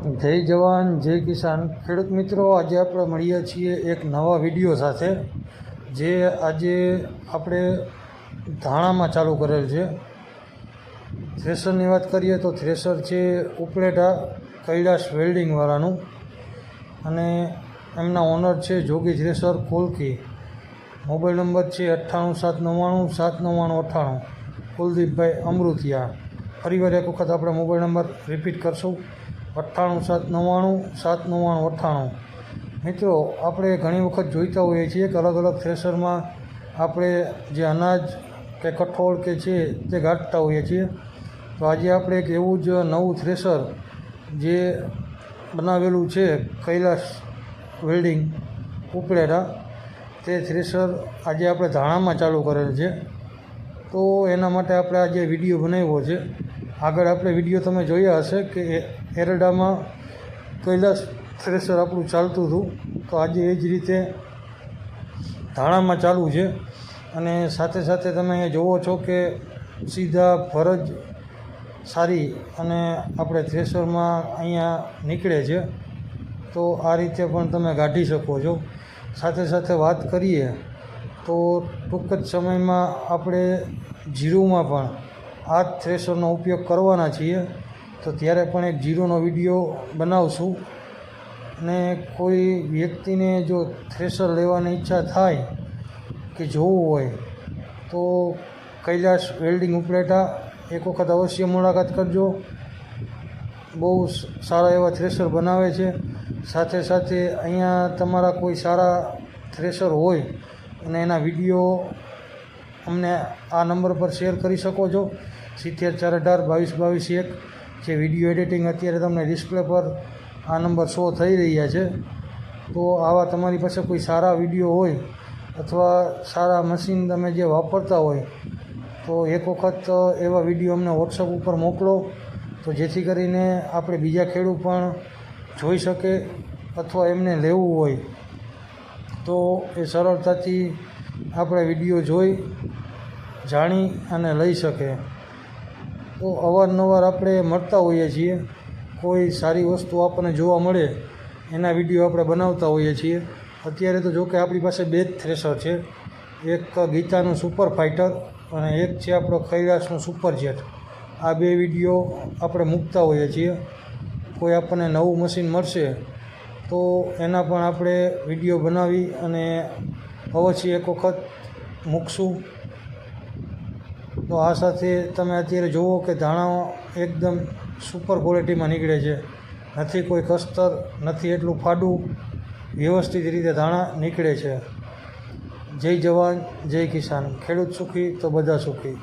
જય જવાન જય કિસાન ખેડૂત મિત્રો, આજે આપણે મળીએ છીએ એક નવા વિડીયો સાથે, જે આજે આપણે ધાણામાં ચાલુ કરેલ છે. થ્રેશરની વાત કરીએ તો થ્રેશર છે ઉપલેટા કૈલાશ વેલ્ડિંગવાળાનું, અને એમના ઓનર છે જોગી થ્રેશર કોલકી. મોબાઈલ નંબર છે 9879979998, કુલદીપભાઈ અમૃતિયા. ફરીવાર એક વખત આપણે મોબાઈલ નંબર રિપીટ કરશું, 9879979998. મિત્રો, આપણે ઘણી વખત જોઈતા હોઈએ છીએ કે અલગ અલગ થ્રેશરમાં આપણે જે અનાજ કે કઠોળ કે છે તે ગાંઠતા હોઈએ છીએ. તો આજે આપણે એક એવું જ નવું થ્રેશર જે બનાવેલું છે કૈલાશ વેલ્ડિંગ ઉપલેટા, તે થ્રેશર આજે આપણે ધાણામાં ચાલુ કરેલ છે. તો એના માટે આપણે આજે વિડીયો બનાવ્યો છે. આગળ આપણે વિડીયો તમે જોયા હશે કે એરડામાં કૈલાશ થ્રેશર આપણું ચાલતું હતું, તો આજે એ જ રીતે ધાણામાં ચાલુ છે. અને સાથે સાથે તમે અહીંયા જુઓ છો કે સીધા ફરજ સારી અને આપણે થ્રેશરમાં અહીંયા નીકળે છે. તો આ રીતે પણ તમે કાઢી શકો છો. સાથે સાથે વાત કરીએ તો ટૂંક જ સમયમાં આપણે જીરુમાં પણ આ જ થ્રેશરનો ઉપયોગ કરવાના છીએ. તો ત્યારે પણ એક જીરુનો વિડીયો બનાવશું. અને કોઈ વ્યક્તિને જો થ્રેશર લેવાની ઈચ્છા થાય કે જોવું હોય તો કૈલાશ વેલ્ડિંગ ઉપલેટા એક વખત અવશ્ય મુલાકાત કરજો. બહુ સારા એવા થ્રેશર બનાવે છે. સાથે સાથે અહીંયા તમારા કોઈ સારા થ્રેશર હોય અને એના વિડીયો અમને આ નંબર પર શેર કરી શકો છો, 7048222221. જે વિડીયો એડિટિંગ અત્યારે તમને ડિસ્પ્લે પર આ નંબર શો થઈ રહ્યા છે. તો આવા તમારી પાસે કોઈ સારા વિડીયો હોય અથવા સારા મશીન તમે જે વાપરતા હોય તો એક વખત એવા વિડીયો અમને વોટ્સઅપ ઉપર મોકલો, તો જેથી કરીને આપણે બીજા ખેડૂત પણ જોઈ શકે અથવા એમને લેવું હોય તો એ સરળતાથી આપણે વિડીયો જોઈ જાણી અને લઈ શકે. તો અવારનવાર આપણે મળતા હોઈએ છીએ, કોઈ સારી વસ્તુ આપણને જોવા મળે એના વિડીયો આપણે બનાવતા હોઈએ છીએ. અત્યારે તો જોકે આપણી પાસે બે જ થ્રેશર છે, એક ગીતાનું સુપર ફાઇટર અને એક છે આપણો કૈલાશનું સુપર જેટ. આ બે વિડીયો આપણે મૂકતા હોઈએ છીએ. કોઈ આપણને નવું મશીન મળશે તો એના પણ આપણે વિડીયો બનાવી અને અવશ્ય એક વખત મૂકશું. તો આ સાથે તમે અત્યારે જુઓ કે ધાણા એકદમ સુપર ક્વોલિટીમાં નીકળે છે. નથી કોઈ કસ્તર, નથી એટલું ફાડું, વ્યવસ્થિત રીતે ધાણા નીકળે છે. જય જવાન જય કિસાન. ખેડૂત સુખી તો બધા સુખી.